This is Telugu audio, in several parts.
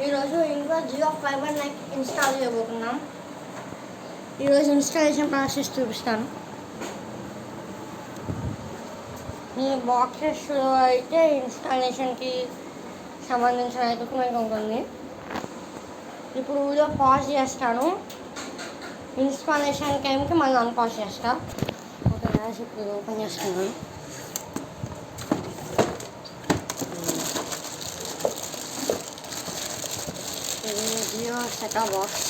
ఈరోజు ఇంట్లో జియో ఫైబర్ నెట్ ఇన్స్టాల్ చేయబోతున్నాం. ఈరోజు ఇన్స్టాలేషన్ ప్రాసెస్ చూపిస్తాను. ఈ బాక్సెస్లో అయితే ఇన్స్టాలేషన్కి సంబంధించిన ఎక్విప్మెంట్ ఉంటుంది. ఇప్పుడు వీడియో పాజ్ చేస్తాను. ఇన్స్టాలేషన్ టైంకి మళ్ళీ అన్పాజ్ చేస్తా. ఓకే గ్యాస్ ఇప్పుడు ఓపెన్ చేస్తున్నాను. Jio setup box.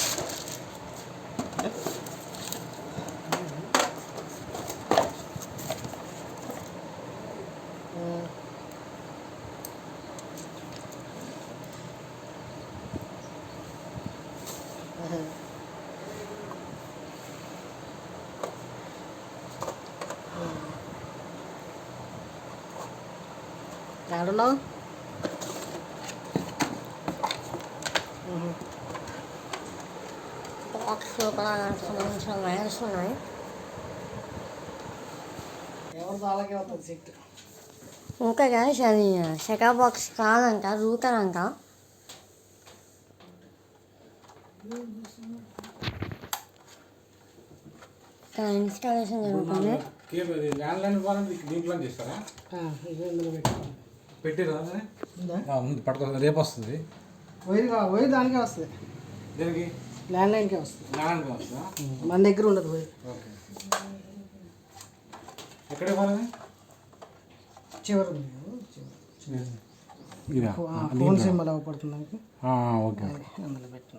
ఎక్కడున్నావు? బాక్స్ లోపల సంబంధించిన వైర్స్ ఉన్నాయి. ఓకే గాయస్, అది సెటప్ బాక్స్ కాదంట, రూటర్ అంట. ఇక్కడ ఇన్స్టాలేషన్ జరుగుతుంది. ముందు పట్టుకో, రేపు వస్తుంది. వైర్ దానికే వస్తుంది, దేనికి? ల్యాండ్లైన్కే వస్తుంది. ల్యాండ్లైన్కి వస్తుందా? మన దగ్గర ఉండదు వైర్. ఓకే, ఎక్కడ ఇవ్వాలి? చివరి ఫోన్ సిమ్ అలా పడుతుంది. ఓకే, అందులో పెట్టిన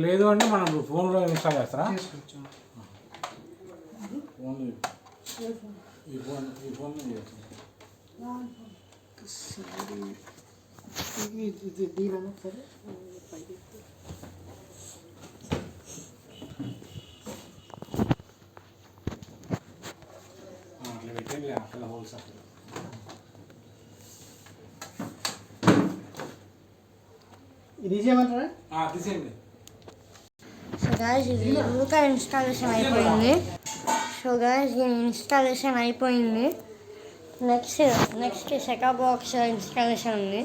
లేదు అంటే మనం ఫోన్లో ఇన్స్టాల్ చేస్తారా? ఫోన్లో ఈ ఫోన్ దీని సరే. అక్కడ హోల్స్ అక్కడ ఇది చేయమంటారా? తీసేయండి. సో గాయస్, ఇది రూటర్ ఇన్స్టాలేషన్ అయిపోయింది. నెక్స్ట్ సెటప్ బాక్స్ ఇన్స్టాలేషన్ ఉంది.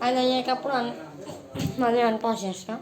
అది అయ్యేటప్పుడు మళ్ళీ అన్పాజ్ చేస్తాం.